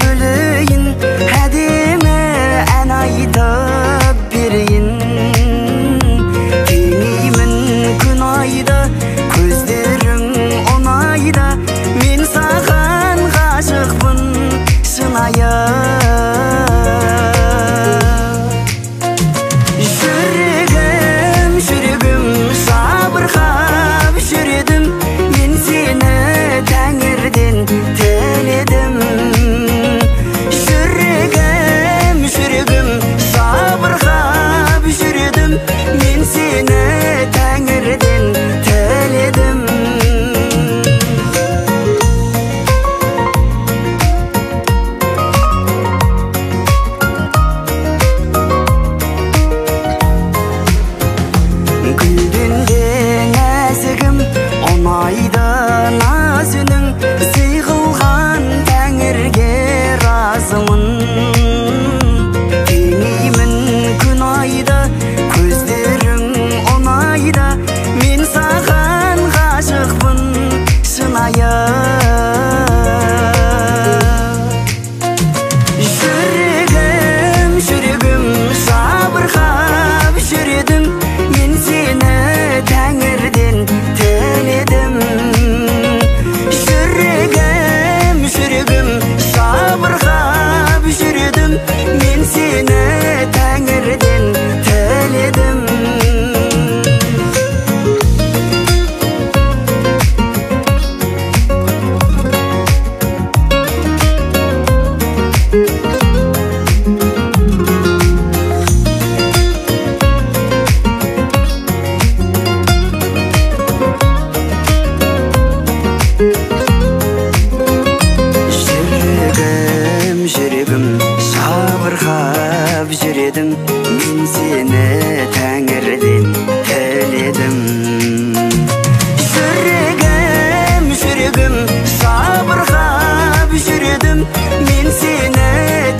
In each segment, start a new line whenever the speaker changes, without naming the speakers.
böleyін, әдемі ән айтып берейін. Теңеймін күн айда, көздерің ұнайда, мен саған ғашықпын шынайы. Жүрегім жабырқап жүредім, мен сені тәңірден тіледім. Жүрегім жабырқап жүредім, мен сені тәңірден тіледім. Гүлден де нәзігім, ұнайды наз үнің, сый қылған тәңірге разымын. Теңеймін күн айда, көздерің ұнайда, мен саған ғашықпын шынайы. Жүрегім жабырқап жүредім, мен сені тәңірден тіледім. Жүрегім жабырқап жүредім, мен сені тәңірден тіледім. Жүрегім жабырқап жүредім, мен сені тәңірден тіледім. Жүрегім жабырқап жүредім, мен сені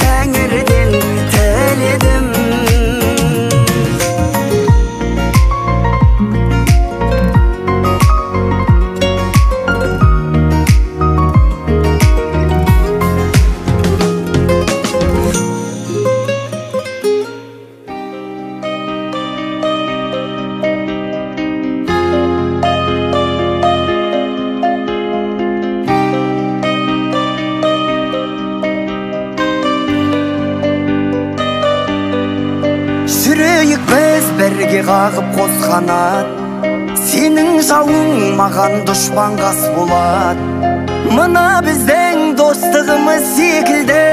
тәңірден тіледім. Жүрейік біз бірге қағып қос қанат, сенің жауың маған дұшпан қас болат. Мына біздің достығымыз секілді,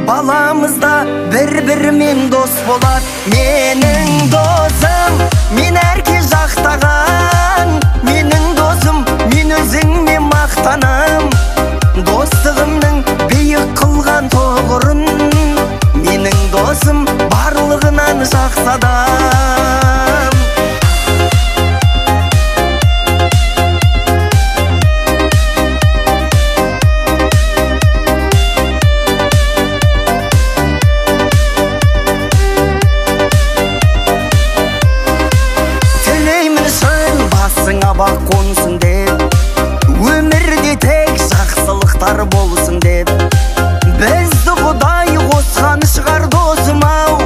баламызда бір-бірімен дос болат. Менің досым, мен әрке жақтаған, менің досым, мен өзіңмен мақтанам. Достығымның биік қылған тоғырын, менің досым барлығынан жақсы адам. Тілеймін шын басыңа бақ қонсын деп, өмірде тек жақсылықтар болсын деп. Бізді Құдай қосқан шығар досым-ау,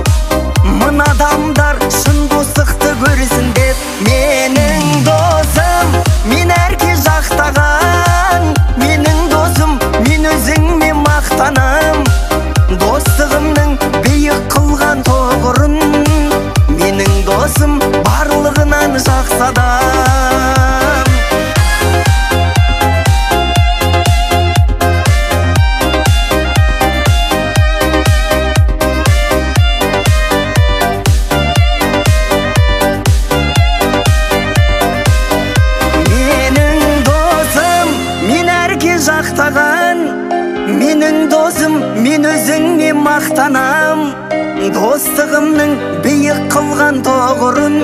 мына адамдар шын достықты көрсін деп. Менің досым, мен әрке жақтаған, менің досым, мен өзіңмен мақтанам. Достығымның биік қылған тоғырын, менің досым барлығынан жақсы адам. Менің досым, мен өзіңмен мақтанам. Достығымның биік қылған тоғырын,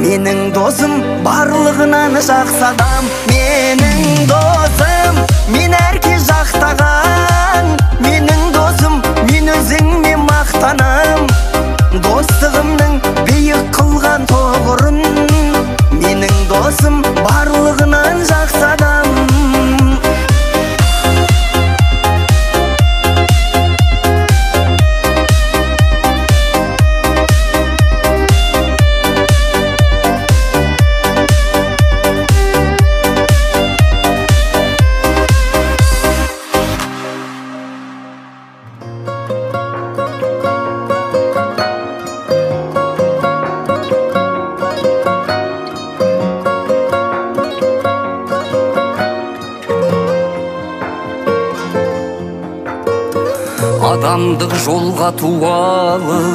менің досым барлығынан жақсы адам. Менің досым, мен әрке жақтаған, менің досым, мен өзіңмен мақтанам. Достығымның биік қылған тоғырын, менің досым барлығынан жақсы адам. Адамдық жолға туалы,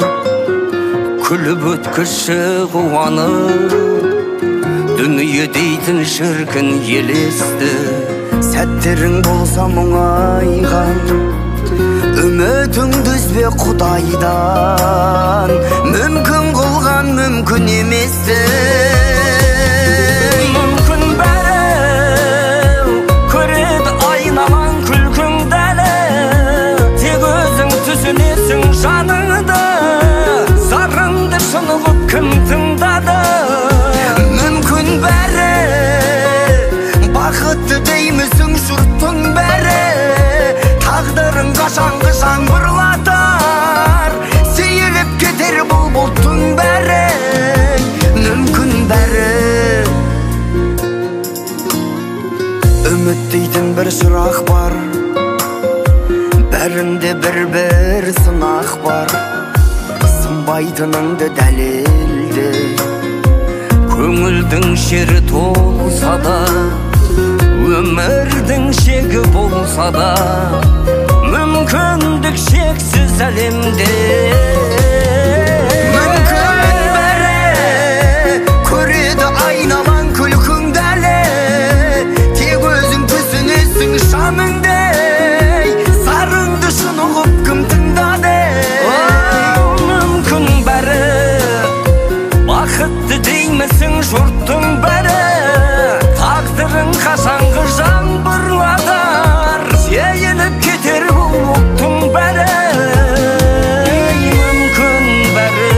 күліп өткіші қуанып, дүние дейтін шіркін елесті. Сәттерің болса мұңайған, үмітіңді үзбе Құдайдан, мүмкін қылған мүмкін еместі. Мүмкін бәрі көреді айналан күлкіңді әлі, тек өзің түсінесің жаныңды, зарыңды шынығып кім тыңдады. Мүмкін бәрі бақытты деймісің жұрттың бәрі, тағдырың қашанғы жаңбырлатар, сейіліп кетер бұл бұлттың бәрі. Мүмкін бәрі үміт дейтін бір шырақ бар, бәрінде бір сынақ бар. Сынбайтыныңды дәлелді, көңілдің шері толса да, өмірдің шегі болса да, мүмкіндік шексіз әлемде. Мүмкін бәрі көреді айналан күлкіңді әлі, тек өзің түсінесің жаныңдай, зарыңды шынығып кім тыңдады. Мүмкін бәрі бақытты деймісің жұрттың бәрі, тағдырың қашанғы жаңбырлатар, сейіліп кетер бұл бұлттың бәрі. Мүмкін бәрі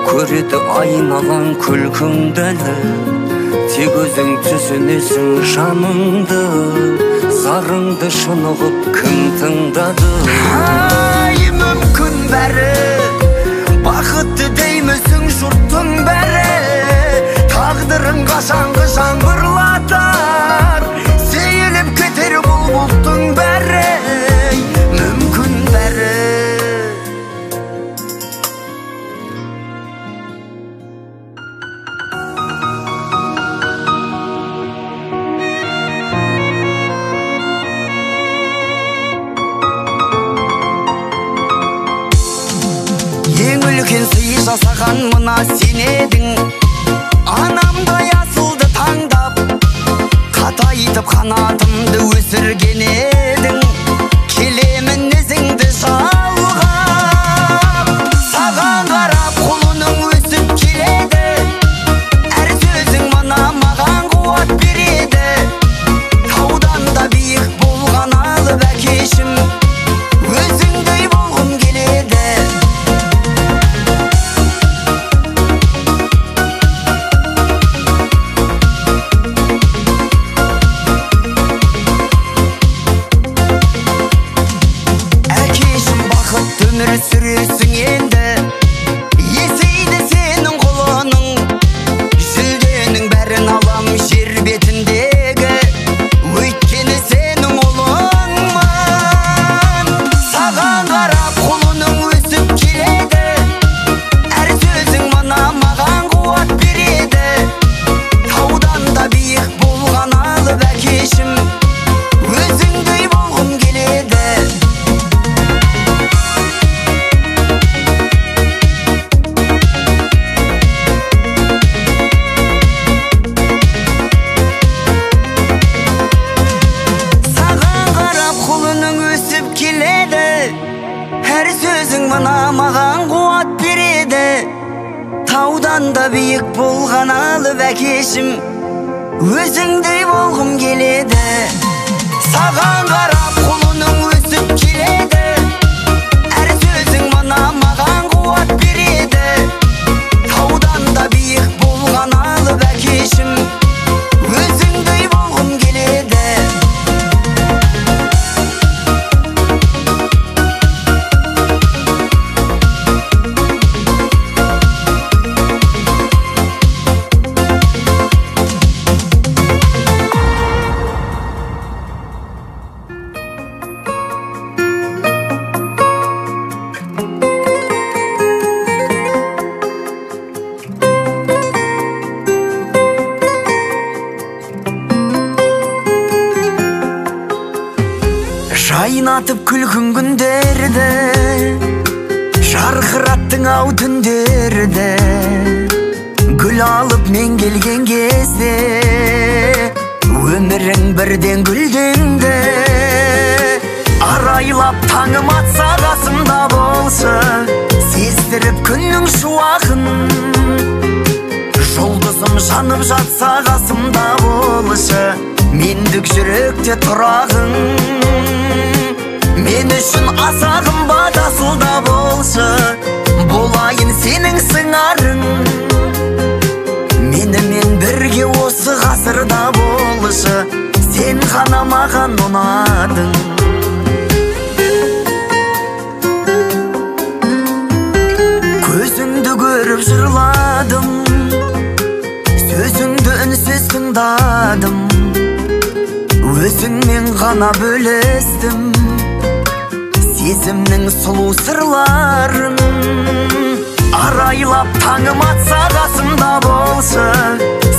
көреді айналан күлкіңді әлі, тек өзің түсінесің жаныңды, зарыңды шынығып кім тыңдады. Мүмкін бәрі бақытты деймісің жұрттың бәрі, тағдырың қашанғы жаңбырлатар, сейіліп кетер бұл бұлттың бәрі. Мүмкін бәрі ең үлкен сый жасаған мына сен едің. Анамдай асылды таңдап, қатайтып қанатымды өсірген едің. Келемін ізіңді жалғап, саған қарап құлының өсіп келеді. Әр сөзің мына маған қуат береді. Таудан да биік болған алып әкешім, өзіңдей болғым келеді. Өмір сүресің енді, есейді сенің құлының, жүлденің бәрін алам жер бетіндегі, өйткені сенің ұлыңмын. Саған қарап құлының өсіп келеді. Әр сөзің мына маған қуат береді. Таудан да биік болған алып әкешім, өзіңдей болғым келеді. Әр сөзің мына маған қуат береді. Таудан да биік болған алып әкешім, өзіңдей болғым келеді. Саған қарап құлының өсіп келеді. Әр сөзің мына маған қуат береді. Таудан да биік болған алып әкешім, өзіңдей болғым келеді. Ойнатып күлгін күндерді, жарқыраттың ау түндерді. Гүл алып мен келген кезде, өмірің бірден гүлденді. Арайлап таңым атса қасымда болса, сездіріп күннің шуағын. Жұлдызым жанып жатса қасымда болшы, мендік жүректе тұрағың. Мен үшін аса қымбат асылда болшы, болайын сенің сыңарың. Менімен бірге осы ғасырда болшы, сен ғана маған ұнадың. Көзіңді көріп жырладым, сөзіңді үнсіз тыңдадым. Өзіңмен ғана бөлістім сезімнің сұлу сырларын. Арайлап таңым атса қасымда болшы,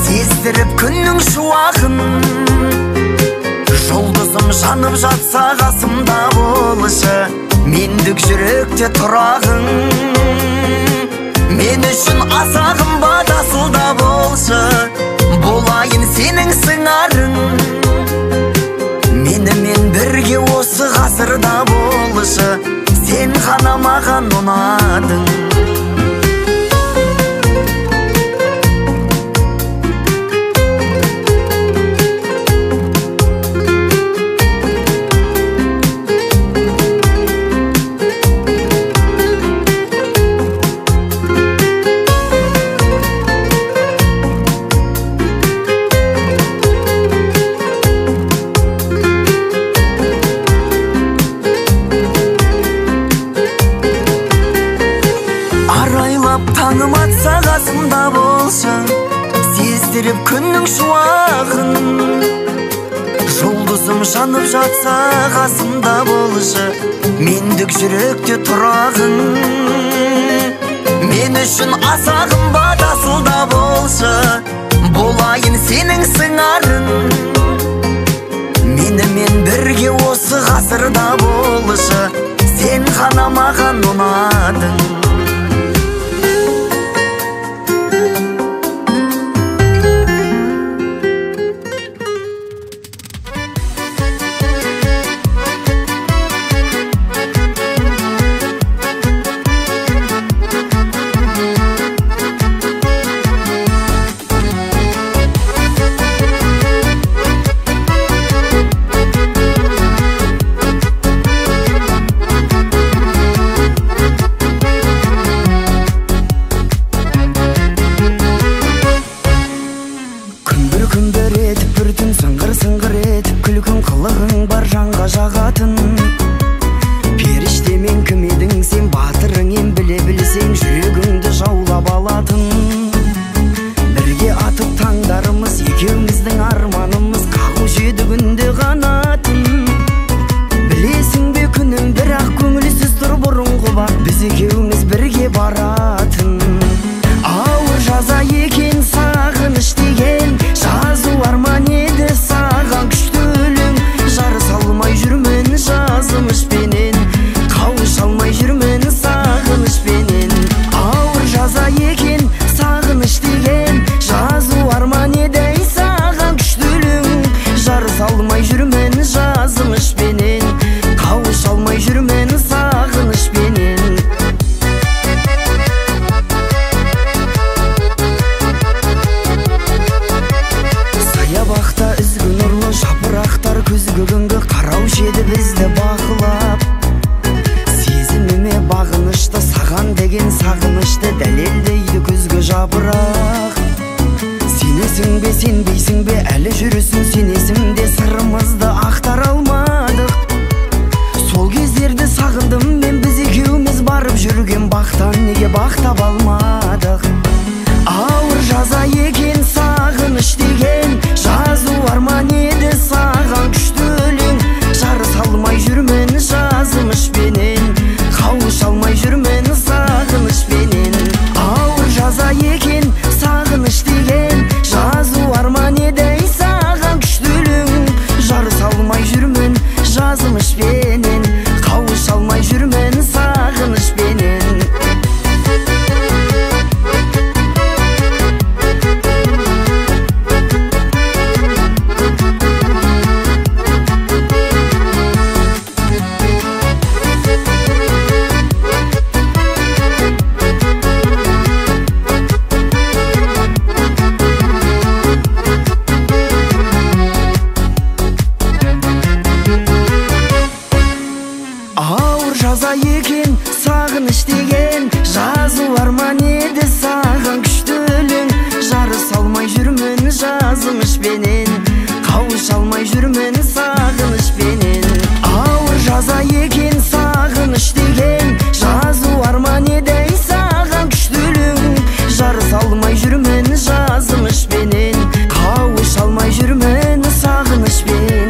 сездіріп күннің шуағын. Жұлдызым жанып жатса қасымда болшы, мендік жүректе тұрағың. Мен үшін аса қымбат асылда болшы, болайын сенің сыңарың. Менімен бірге осы ғасырда болшы, сен ғана маған ұнадың. Таңым атса қасымда болшы, сездіріп күннің шуағын. Жұлдызым жанып жатса қасымда болшы, мендік жүректе тұрағың. Мен үшін аса қымбат асылда болшы, болайын сенің сыңарың. Менімен бірге осы ғасырда болшы, сен ғана маған ұнадың. Күмбір етіп бір түн сыңғыр етіп, күлкің қылығың бар жанға жағатын. Періштемен кім едің сен, батырың ем біле білсең, жүрегіңді жаулап алатын. Бірге атып таңдарымыз, екеуміздің арманымыз, қағушы еді күнде қанатын. Білесің бе күнім бірақ көңілсіз тұр бұрынғы бақ, біз екеуміз бірге баратын. Ауыр жаза екен сағыныш деген, жазу арман еді саған күшті өлең. Жарыса алмай жүрмін жазымышпенен, қауыша алмай жүрмін сағынышпенен. Ауыр жаза екен сағыныш деген, жазу арман еді саған күшті өлең. Жарыса алмай жүрмін жазымышпенен, қауыша алмай жүрмін сағынышпенен. Саябақта үзгі нұрлы жапырақтар күзгі күнгі қараушы еді бізді бақылап. Сезіміме бағынышты, саған деген сағынышты дәлелдейді күзгі жапырақ. Сенесің бе сенбейсің бе, әлі жүрісің сенесің де, сырымызды ақтара алмадық. Сол кездерді сағындым мен, біз екеуміз барып жүрген бақтан неге бақтап алмадық. Ауыр жаза екен сағыныш деген, жазу арман еді саған күшті өлең. Жарыса алмай жүрмін жазымышпенен, қауыша алмай жүрмін сағынышпенен. Ауыр жаза екен сағыныш деген, жазу арман еді саған күшті өлең. Жарыса алмай жүрмін жазымышпенен, ауыр жаза екен сағыныш деген, жазу арман еді саған күшті өлең. Жарыса алмай жүрмін жазымышпенен, қауыша алмай жүрмін сағынышпенен. Ауыр жаза екен сағыныш деген, жазу арман еді саған күшті өлең. Жарыса алмай жүрмін жазымышпенен, қауыша алмай жүрмін сағынышпенен.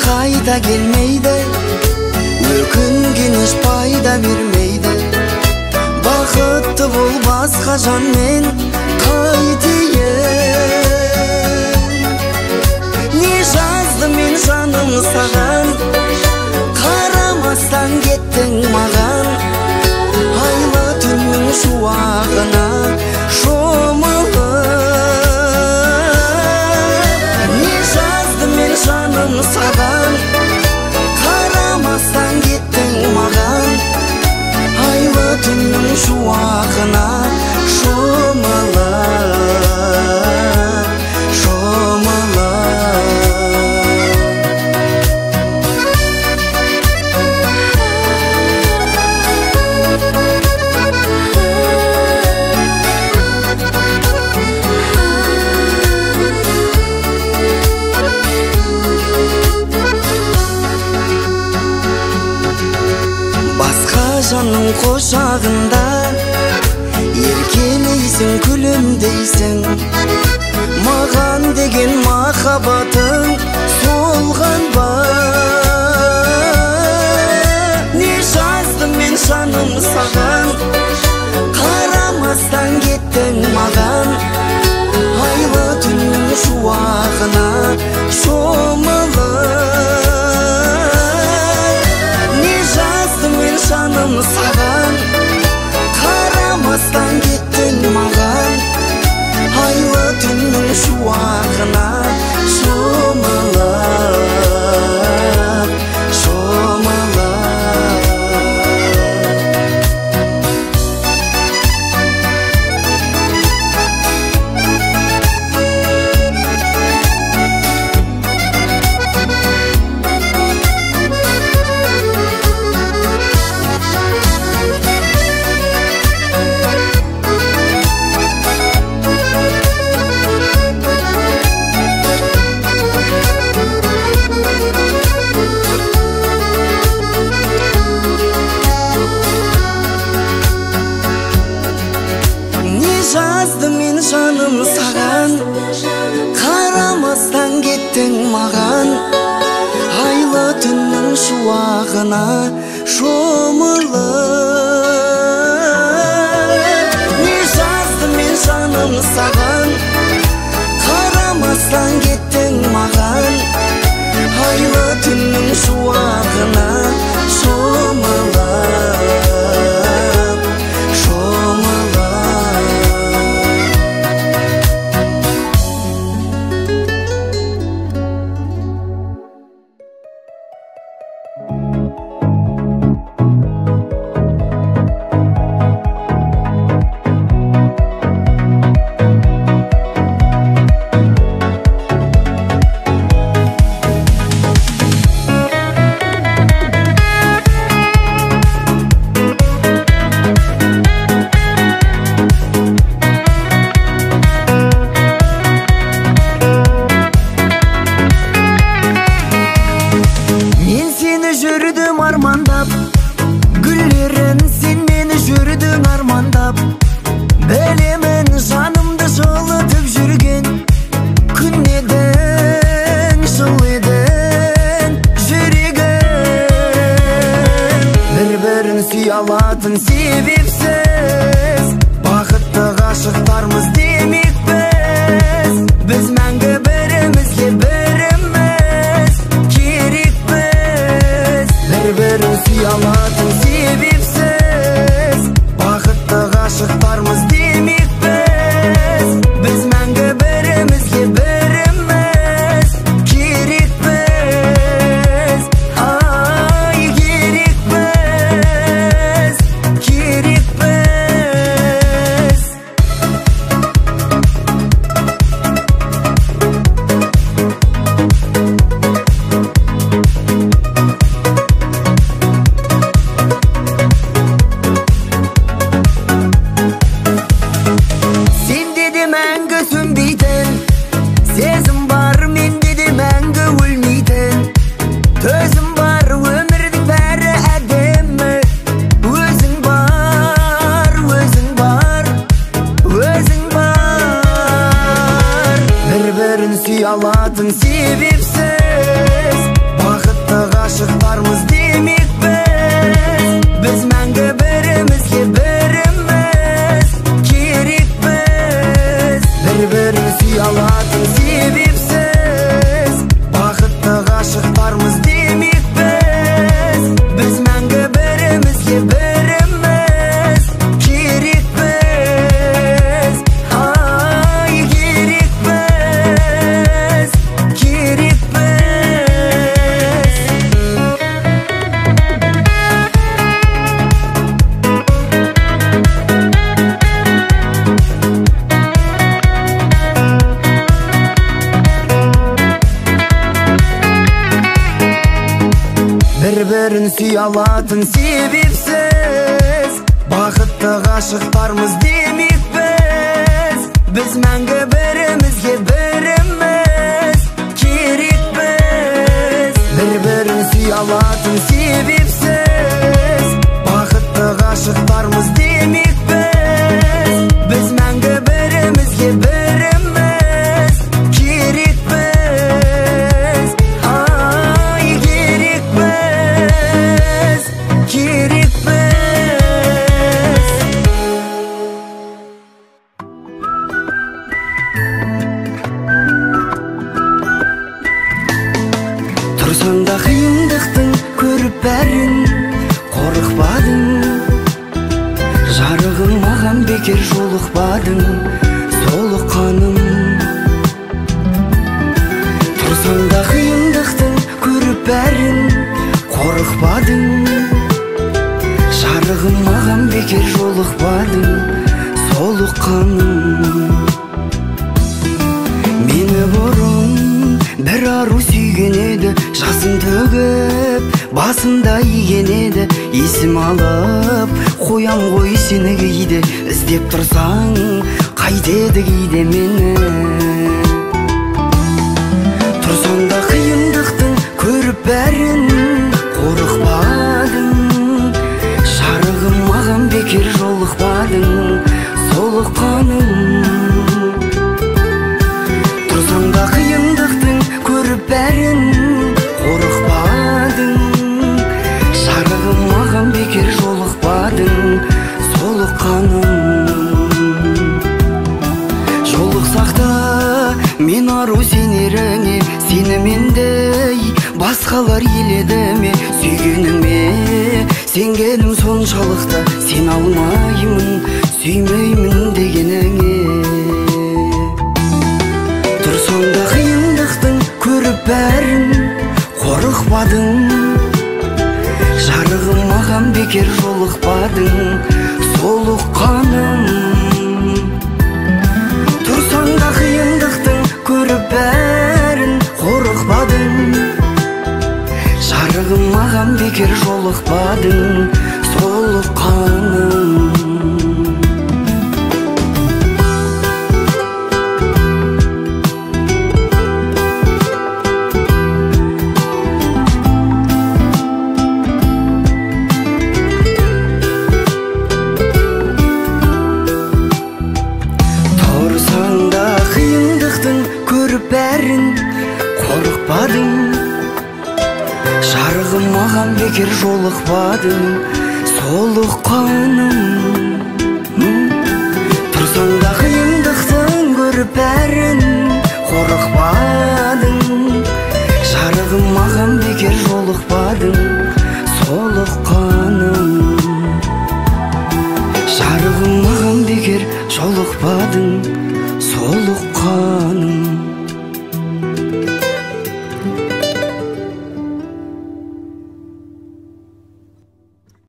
Қайта келмейді, өкінген еш пайда бермейді. Бақытты бол басқа жанмен қайтейін. Не жаздым мен жаным саған, қарамастан кеттің маған. Айлы түннің шуағына құшағында еркелейсің, күлімдейсің. Маған деген махаббатың солған ба? Не жаздым мен жаным саған, қарамастан кеттің маған. Айлы түннің шуағына шомылып. Не жаздым мен жаным саған, қарамастан кеттің маған. Айлы түннің шуағына шомылып, шомылып. Жаздым мен жаным саған, қарамастан кеттің маған. Айлы түннің шуағына шомылып. Не жаздым мен жаным саған, қарамастан кеттің маған. Айлы түннің шуағына шомылып, шомылып. Жүрдім армандап, гүллерін сен мені жүрдің армандап. Білемін жанымды жылытып жүрген күн едің, жыл едің жүрегім. Бір-бірін сүй алатын себепсіз, бақытты ғашықтармыз демекпіз. Біз мәңгі бірімізге біріміз керекпіз. Бір-бірін сүй алатын себепсіз, бақытты ғашықтармыз демекпіз. Біз мәңгі бірімізге біріміз керекпіз. Ай, керекпіз, керекпіз. Сезім бар менде де мәңгі өлмейтін. Төзім бар өмірдің бәрі әдемі. Өзің бар, өзің бар, өзің бар. Бір-бірін сүй алатын себепсіз, бақытты ғашықтармыз демекпіз. Біз мәңгі бірімізге біріміз керекпіз. Бір-бірін сүй алатын себепсіз, бақытты ғашықтармыз демекпіз. Біз мәңгі бірімізге біріміз керекпіз. Ай, керекпіз, керекпіз. Бір-бірін сүй алатын себепсіз, бақытты ғашықтармыз демекпіз. Біз мәңгі бірімізге біріміз керекпіз. Бір-бірін сүй алатын себепсіз, бақытты ғашықтармыз
Тұрсаң да қиындықтың көріп бәрін қорықпадың, жарығым маған бекер жолықпадың, солыққаным. Тұрсаң да қиындықтың көріп бәрін қорықпадың, жарығым маған бекер жолықпадың, солыққаным. Мені бұрын бір ару сүйген еді, жасын төгіп басында иген еді. Есім алып қоям ғой сені кейде, іздеп тұрсаң қайтеді кейде мені. Тұрсаң да қиындықтың көріп бәрін қорықпадың, жарығым маған бекер жолықпадың, солыққаным. Тұрсаң да қиындықтың көріп бәрін қорықпадың, жарығым маған бекер жолықпадың, солыққаным. Жолықсақ та мен ару сенеріңе, сені мендей басқалар еледі ме? Сүйгеніме сенгенім соншалықты, сен алмаймын сүймеймін дегеніңе. Тұрсаң да қиындықтың көріп бәрін қорықпадың, жарығым маған бекер жолықпадың, солыққаным. Тұрсаң да қиындықтың көріп бәрін қорықпадың, жарығым маған бекер жолықпадың, солыққаным. Тұрсаң да қиындықтың көріп бәрін қорықпадың, жарығым маған бекер жолықпадың, солыққаным. Тұрсаң да қиындықтың көріп бәрін қорықпадың, жарығым маған бекер жолықпадың, солыққаным. Жарығым маған бекер жолықпадың, солыққаным.